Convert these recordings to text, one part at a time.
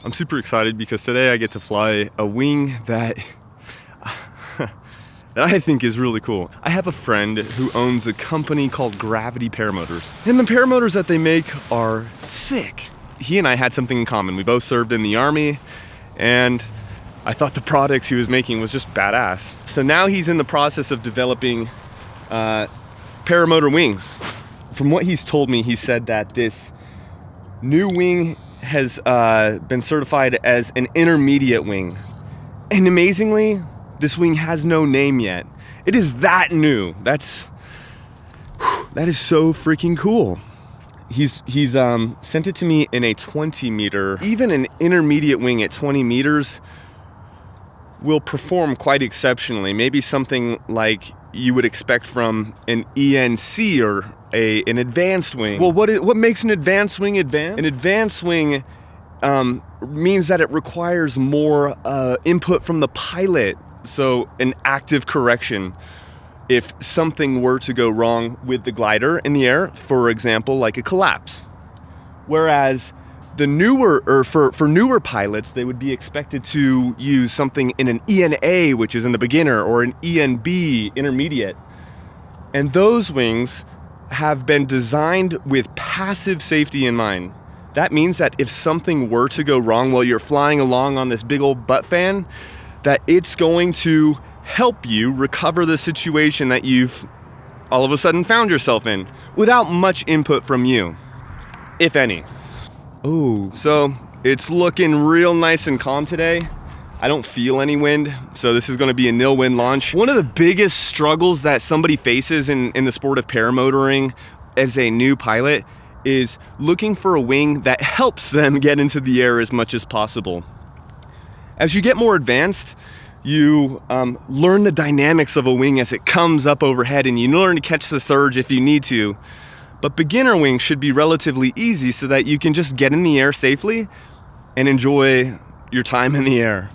I'm super excited because today I get to fly a wing that I think is really cool. I have a friend who owns a company called Gravity Paramotors, and the paramotors that they make are sick. He and I had something in common. We both served in the Army, and I thought the products he was making was just badass. So now he's in the process of developing paramotor wings. From what he's told me, he said that this new wing has been certified as an intermediate wing. And amazingly, this wing has no name yet. It is that new. That is so freaking cool. He's sent it to me in a 20 meter. Even an intermediate wing at 20 meters will perform quite exceptionally. Maybe something like you would expect from an ENC or an advanced wing. Well, what makes an advanced wing advanced? An advanced wing means that it requires more input from the pilot. So an active correction if something were to go wrong with the glider in the air, for example, like a collapse. Whereas the newer, or for newer pilots, they would be expected to use something in an ENA, which is in the beginner, or an ENB, intermediate. And those wings have been designed with passive safety in mind. That means that if something were to go wrong while you're flying along on this big old butt fan, that it's going to help you recover the situation that you've all of a sudden found yourself in without much input from you, if any. Oh, so it's looking real nice and calm today. I don't feel any wind, so this is gonna be a nil wind launch. One of the biggest struggles that somebody faces in the sport of paramotoring as a new pilot is looking for a wing that helps them get into the air as much as possible. As you get more advanced, you learn the dynamics of a wing as it comes up overhead, and you learn to catch the surge if you need to. But beginner wings should be relatively easy so that you can just get in the air safely and enjoy your time in the air.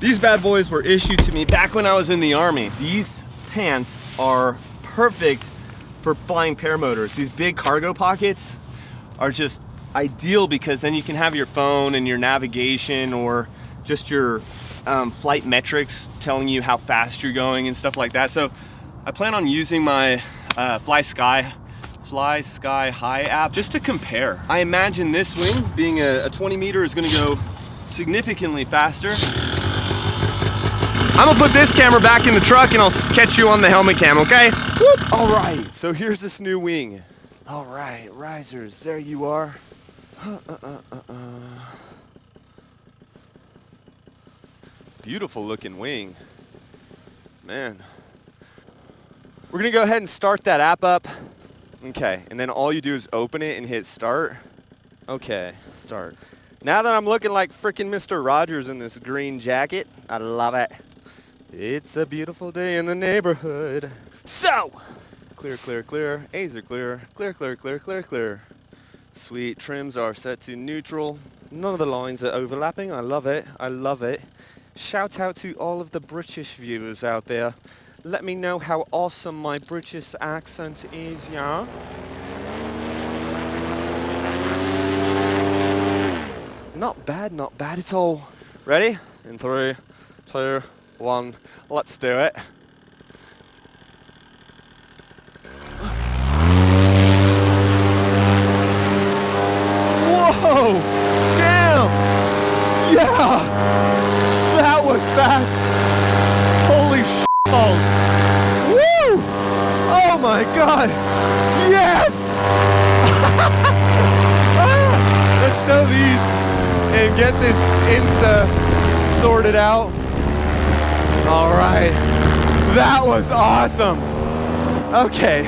These bad boys were issued to me back when I was in the Army. These pants are perfect for flying paramotors. These big cargo pockets are just ideal because then you can have your phone and your navigation, or just your flight metrics telling you how fast you're going and stuff like that. So I plan on using my Fly Sky High app just to compare. I imagine this wing being a 20 meter is gonna go significantly faster. I'm gonna put this camera back in the truck and I'll catch you on the helmet cam, okay? Whoop. All right, so here's this new wing. All right, risers, there you are. Beautiful looking wing, man. We're gonna go ahead and start that app up. Okay, and then all you do is open it and hit start. Okay, start. Now that I'm looking like frickin' Mr. Rogers in this green jacket, I love it. It's a beautiful day in the neighborhood. So, clear, clear, clear. A's are clear. Clear, clear, clear, clear, clear. Sweet, trims are set to neutral. None of the lines are overlapping. I love it. I love it. Shout out to all of the British viewers out there. Let me know how awesome my British accent is, yeah? Not bad, not bad at all. Ready? In 3, 2, 1, let's do it. Whoa! Damn! Yeah! That was fast! Holy shit! Woo! Oh my god! Yes! Let's stow these and get this Insta sorted out. Alright. That was awesome! Okay.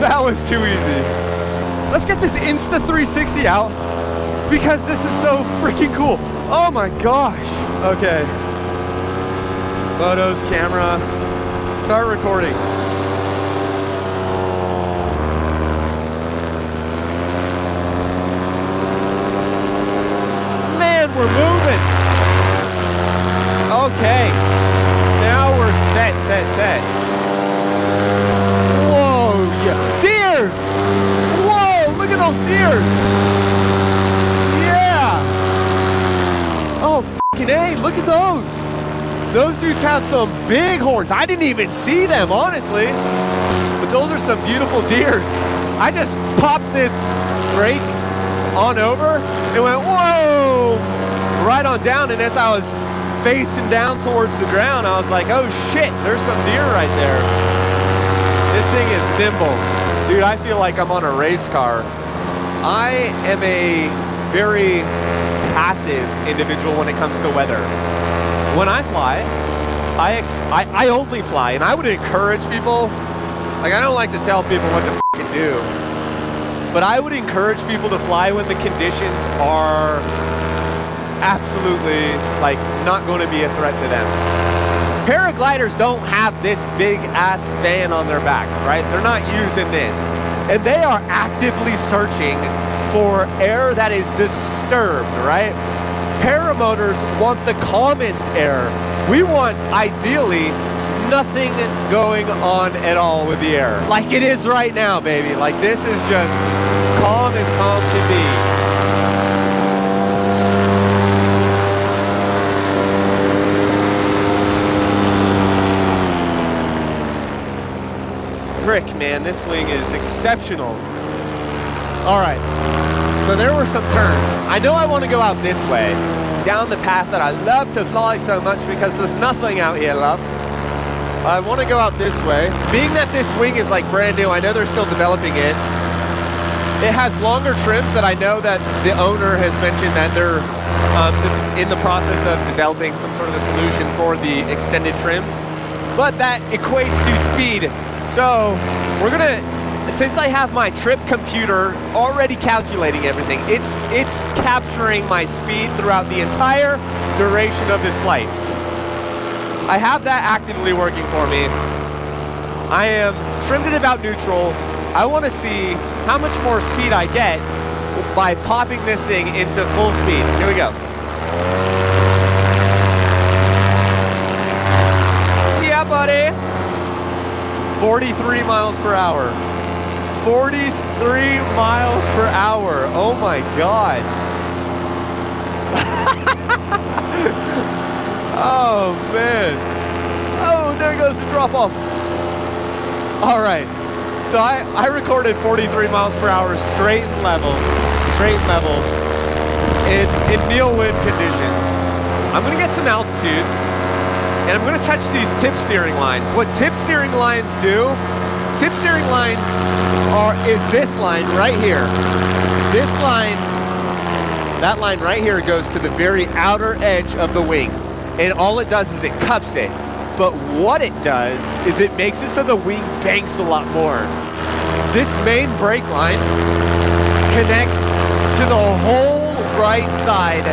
That was too easy. Let's get this Insta 360 out because this is so freaking cool. Oh my gosh. Okay. Photos, camera, start recording. Man, we're moving. Okay. Now we're set. Whoa, yeah. Deers! Whoa, look at those deers! Yeah! Those dudes have some big horns. I didn't even see them, honestly. But those are some beautiful deers. I just popped this brake on over and went, whoa, right on down. And as I was facing down towards the ground, I was like, oh shit, there's some deer right there. This thing is nimble. Dude, I feel like I'm on a race car. I am a very passive individual when it comes to weather. When I fly, I only fly, and I would encourage people, like I don't like to tell people what to f***ing do, but I would encourage people to fly when the conditions are absolutely like not going to be a threat to them. Paragliders don't have this big ass fan on their back, right? They're not using this. And they are actively searching for air that is disturbed, right? Paramotors want the calmest air. We want, ideally, nothing going on at all with the air. Like it is right now, baby. Like this is just calm as calm can be. Frick, man, this wing is exceptional. All right, so there were some turns. I know I want to go out this way, down the path that I love to fly so much because there's nothing out here, love. I want to go out this way. Being that this wing is like brand new, I know they're still developing it. It has longer trims that I know that the owner has mentioned that they're in the process of developing some sort of a solution for the extended trims, but that equates to speed. So we're gonna, since I have my trip computer already calculating everything, it's capturing my speed throughout the entire duration of this flight. I have that actively working for me. I am trimmed at about neutral. I want to see how much more speed I get by popping this thing into full speed. Here we go. Yeah, buddy. 43 miles per hour. 43 miles per hour. Oh my God. Oh man. Oh, there goes the drop off. All right. So I recorded 43 miles per hour straight and level in nil wind conditions. I'm gonna get some altitude. And I'm going to touch these tip steering lines. What tip steering lines do, tip steering lines is this line right here. This line, that line right here goes to the very outer edge of the wing. And all it does is it cups it. But what it does is it makes it so the wing banks a lot more. This main brake line connects to the whole right side,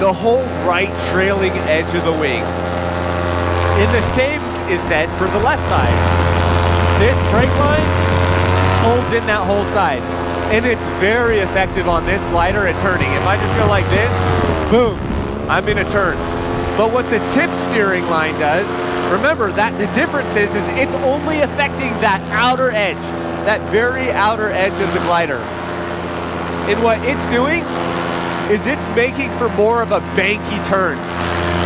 the whole right trailing edge of the wing. And the same is said for the left side. This brake line holds in that whole side. And it's very effective on this glider at turning. If I just go like this, boom, I'm in a turn. But what the tip steering line does, remember that the difference is it's only affecting that outer edge, that very outer edge of the glider. And what it's doing is it's making for more of a banky turn.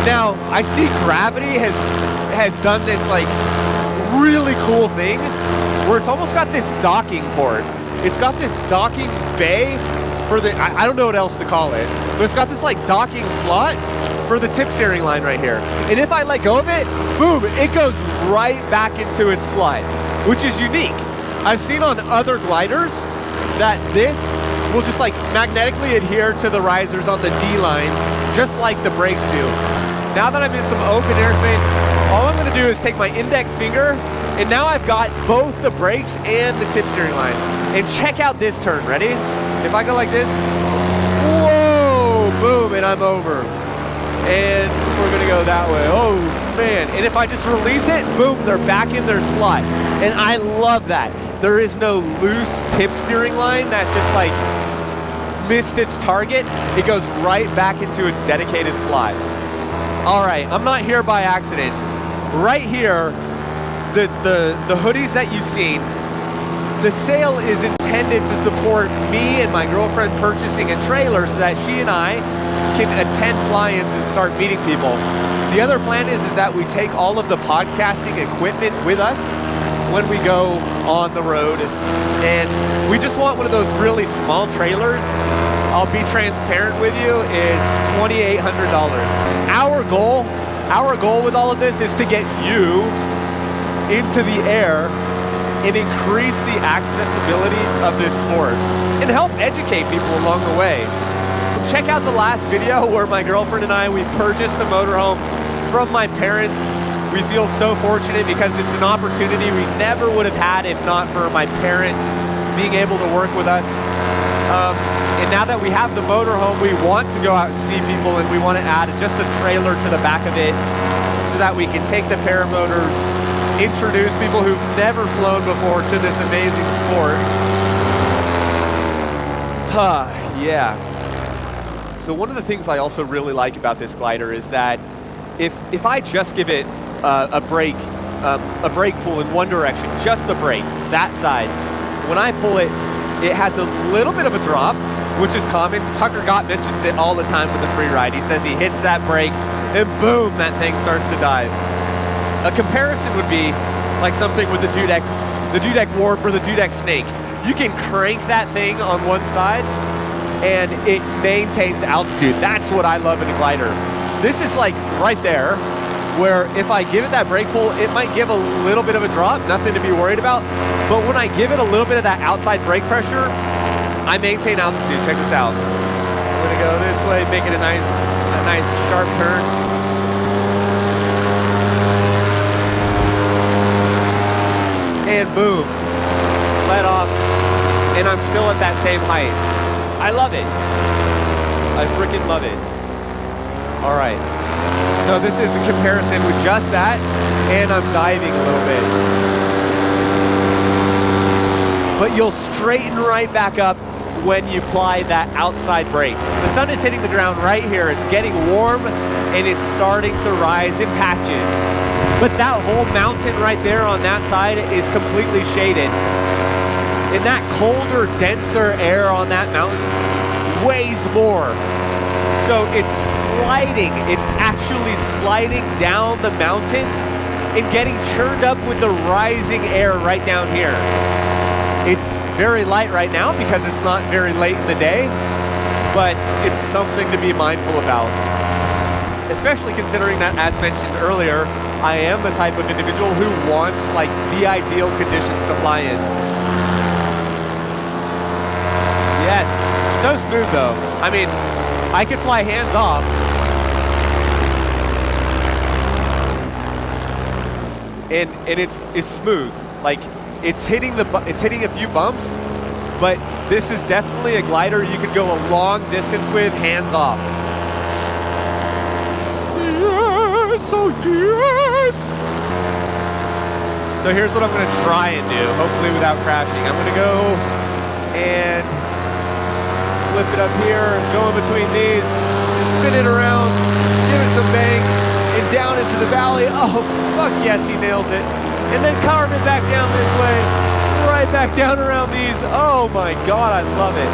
Now, I see Gravity has done this like really cool thing where it's almost got this docking port. It's got this docking bay for the, I don't know what else to call it, but it's got this like docking slot for the tip steering line right here. And if I let go of it, boom, it goes right back into its slide, which is unique. I've seen on other gliders that this will just like magnetically adhere to the risers on the D lines, just like the brakes do. Now that I'm in some open airspace, all I'm gonna do is take my index finger, and now I've got both the brakes and the tip steering lines. And check out this turn, ready? If I go like this, whoa, boom, and I'm over. And we're gonna go that way, oh man. And if I just release it, boom, they're back in their slot. And I love that. There is no loose tip steering line that's just like missed its target. It goes right back into its dedicated slot. All right, I'm not here by accident. Right here, the hoodies that you've seen, the sale is intended to support me and my girlfriend purchasing a trailer so that she and I can attend fly-ins and start meeting people. The other plan is that we take all of the podcasting equipment with us when we go on the road. And we just want one of those really small trailers. I'll be transparent with you, is $2,800. Our goal with all of this is to get you into the air and increase the accessibility of this sport and help educate people along the way. Check out the last video where my girlfriend and I, we purchased a motorhome from my parents. We feel so fortunate because it's an opportunity we never would have had if not for my parents being able to work with us. And now that we have the motorhome, we want to go out and see people, and we want to add just a trailer to the back of it so that we can take the paramotors, introduce people who've never flown before to this amazing sport. Yeah. So one of the things I also really like about this glider is that if I just give it a brake pull in one direction, just the brake, that side, when I pull it, it has a little bit of a drop, which is common. Tucker Gott mentions it all the time with the free ride. He says he hits that brake and boom, that thing starts to dive. A comparison would be like something with the Dudek Warp or the Dudek Snake. You can crank that thing on one side and it maintains altitude. That's what I love in a glider. This is like right there, where if I give it that brake pull, it might give a little bit of a drop, nothing to be worried about. But when I give it a little bit of that outside brake pressure, I maintain altitude. Check this out. I'm gonna go this way, make it a nice sharp turn. And boom, let off, and I'm still at that same height. I love it. I freaking love it. All right, so this is a comparison with just that, and I'm diving a little bit. But you'll straighten right back up when you apply that outside brake. The sun is hitting the ground right here. It's getting warm, and it's starting to rise in patches. But that whole mountain right there on that side is completely shaded. And that colder, denser air on that mountain weighs more. So it's actually sliding down the mountain and getting churned up with the rising air right down here. It's very light right now because it's not very late in the day, but it's something to be mindful about. Especially considering that, as mentioned earlier, I am the type of individual who wants like the ideal conditions to fly in. Yes, so smooth though. I mean, I could fly hands off. And it's smooth. Like it's hitting a few bumps, but this is definitely a glider you could go a long distance with hands off. Yes, oh yes! So here's what I'm gonna try and do, hopefully without crashing. I'm gonna go and flip it up here, go in between these, spin it around, give it some bang, and down into the valley. Oh, fuck yes, he nails it. And then carve it back down this way, right back down around these. Oh my God, I love it.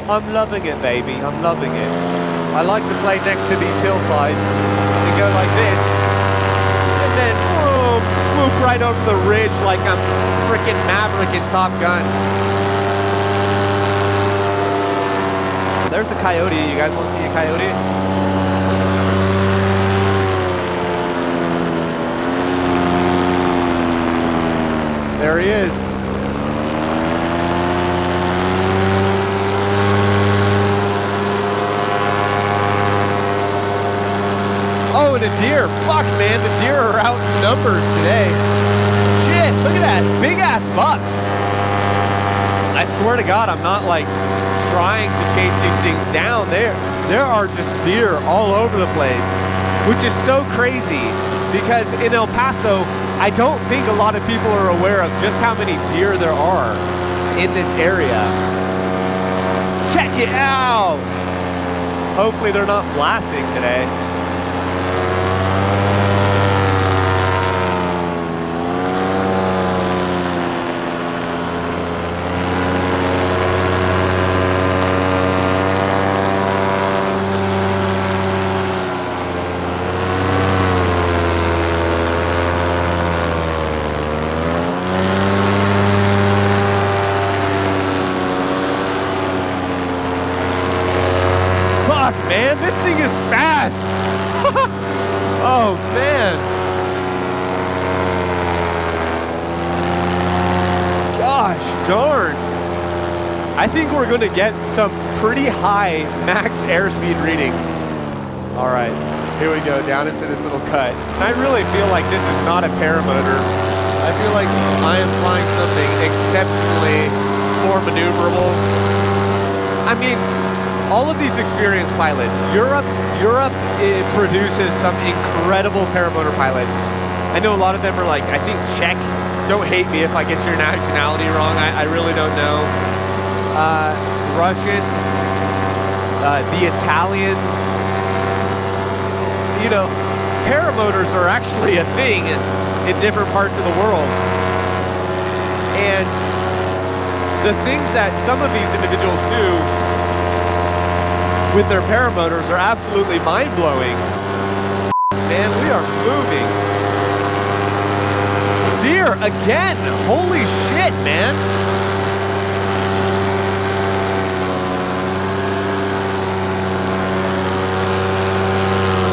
I'm loving it, baby, I'm loving it. I like to play next to these hillsides and go like this, and then boom, swoop right over the ridge like I'm freaking Maverick in Top Gun. There's a coyote. You guys want to see a coyote? There he is. Oh, and a deer. Fuck, man, the deer are out in numbers today. Shit, look at that. Big ass bucks. I swear to God, I'm not like trying to chase these things down. There are just deer all over the place, which is so crazy because in El Paso, I don't think a lot of people are aware of just how many deer there are in this area. Check it out. Hopefully they're not blasting today. Fuck, man, this thing is fast. Oh, man. Gosh darn. I think we're going to get some pretty high max airspeed readings. All right, here we go, down into this little cut. I really feel like this is not a paramotor. I feel like I am flying something exceptionally more maneuverable. I mean, all of these experienced pilots, Europe produces some incredible paramotor pilots. I know a lot of them are like, I think Czech. Don't hate me if I get your nationality wrong. I really don't know. Russian, the Italians. You know, paramotors are actually a thing in different parts of the world. And the things that some of these individuals do with their paramotors are absolutely mind-blowing. Man, we are moving. Deer again! Holy shit, man!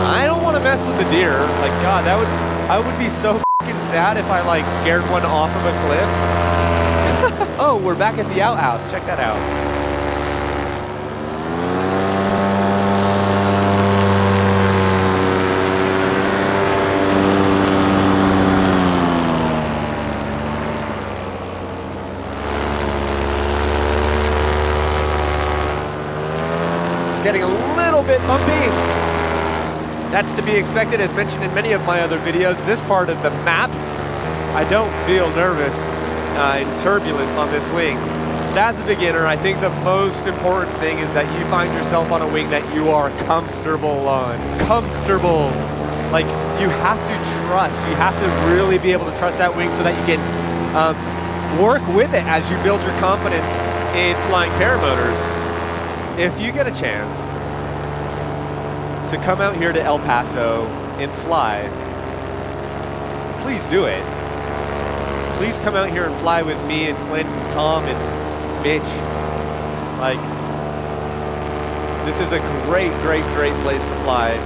I don't want to mess with the deer. Like, God, I would be so fucking sad if I like scared one off of a cliff. Oh, we're back at the outhouse. Check that out. Getting a little bit bumpy. That's to be expected, as mentioned in many of my other videos. This part of the map, I don't feel nervous in turbulence on this wing. But as a beginner, I think the most important thing is that you find yourself on a wing that you are comfortable on. Comfortable. Like, you have to trust. You have to really be able to trust that wing so that you can work with it as you build your confidence in flying paramotors. If you get a chance to come out here to El Paso and fly, please do it. Please come out here and fly with me and Clint and Tom and Mitch. Like, this is a great, great, great place to fly.